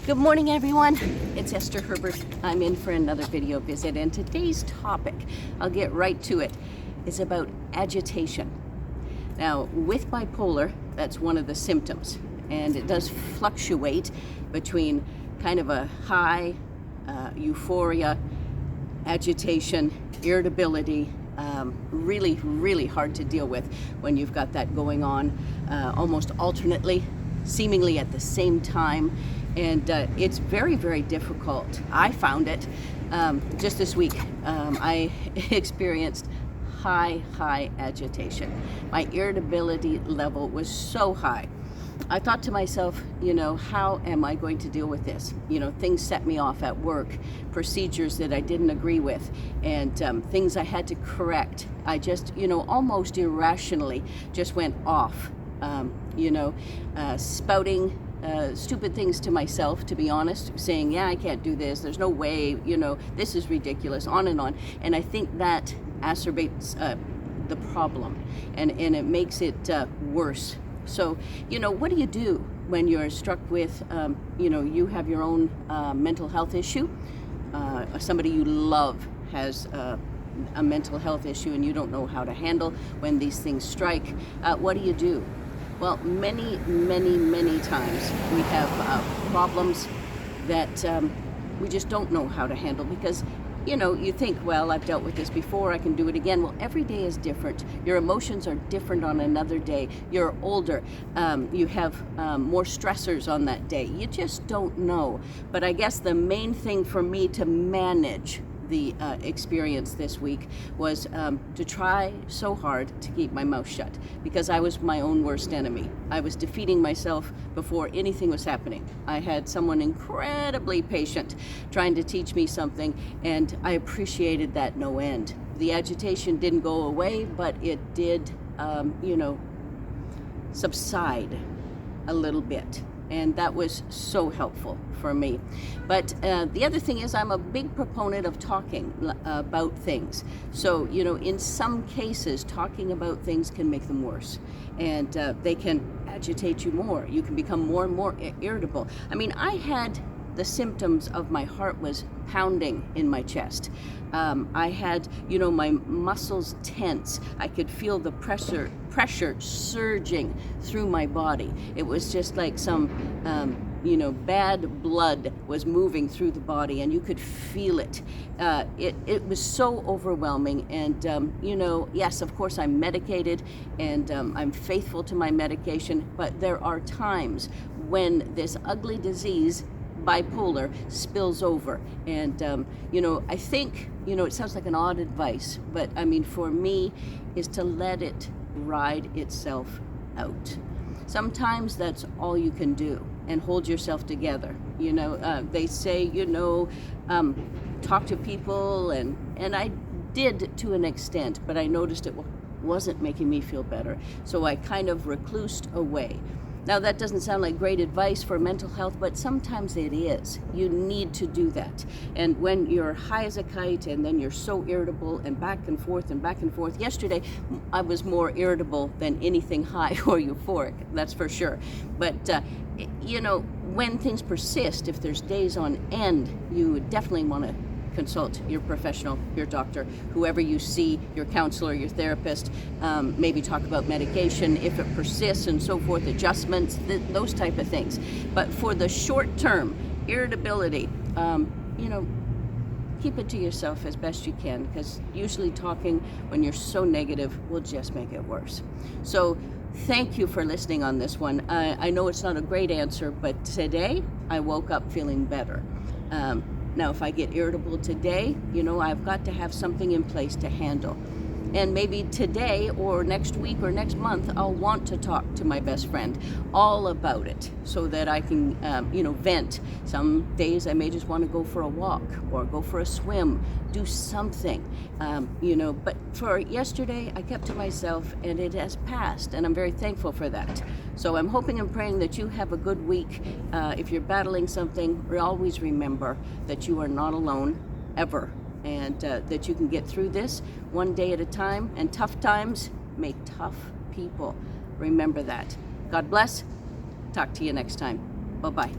Good morning, everyone. It's Esther Herbert. I'm in for another video visit, and today's topic, I'll get right to it, is about agitation. Now, with bipolar, that's one of the symptoms, and it does fluctuate between kind of a high euphoria, agitation, irritability. Really hard to deal with when you've got that going on almost alternately, seemingly at the same time. And it's very difficult. I found it just this week. I experienced high agitation. My irritability level was so high. I thought to myself, how am I going to deal with this? Things set me off at work, procedures that I didn't agree with, and things I had to correct. I just, almost irrationally just went off, spouting stupid things to myself, to be honest, saying, I can't do this, there's no way, this is ridiculous, on and on. And I think that exacerbates the problem, and it makes it worse. So, what do you do when you're struck with, you have your own mental health issue, somebody you love has a mental health issue, and you don't know how to handle when these things strike? What do you do? Well, many times we have problems that we just don't know how to handle because, you think, well, I've dealt with this before, I can do it again. Well, every day is different. Your emotions are different on another day. You're older. You have more stressors on that day. You just don't know. But I guess the main thing for me to manage the experience this week was to try so hard to keep my mouth shut, because I was my own worst enemy. I was defeating myself before anything was happening. I had someone incredibly patient trying to teach me something, and I appreciated that no end. The agitation didn't go away, but it did, subside a little bit. And that was so helpful for me. But the other thing is, I'm a big proponent of talking about things. So, in some cases, talking about things can make them worse. And they can agitate you more. You can become more and more irritable. I mean, I had the symptoms of my heart was pounding in my chest. I had, my muscles tense. I could feel the pressure surging through my body. It was just like some, bad blood was moving through the body, and you could feel it. It was so overwhelming. And, yes, of course, I'm medicated, and I'm faithful to my medication, but there are times when this ugly disease, bipolar, spills over. And I think, it sounds like an odd advice, but I mean, for me, is to let it ride itself out. Sometimes that's all you can do, and hold yourself together. They say, talk to people, and I did to an extent, but I noticed it wasn't making me feel better, so I kind of reclused away. Now, that doesn't sound like great advice for mental health, but sometimes it is. You need to do that. And when you're high as a kite, and then you're so irritable, and back and forth. Yesterday, I was more irritable than anything high or euphoric, that's for sure. But, when things persist, if there's days on end, you definitely want to consult your professional, your doctor, whoever you see, your counselor, your therapist. Maybe talk about medication if it persists and so forth, adjustments, those type of things. But for the short term irritability, keep it to yourself as best you can, because usually talking when you're so negative will just make it worse. So thank you for listening on this one. I know it's not a great answer, but today I woke up feeling better. Now, if I get irritable today, I've got to have something in place to handle. And maybe today or next week or next month, I'll want to talk to my best friend all about it, so that I can, vent. Some days I may just want to go for a walk or go for a swim, do something, But for yesterday, I kept to myself, and it has passed, and I'm very thankful for that. So I'm hoping and praying that you have a good week. If you're battling something, always remember that you are not alone, ever. And that you can get through this one day at a time. And tough times make tough people. Remember that. God bless. Talk to you next time. Bye-bye.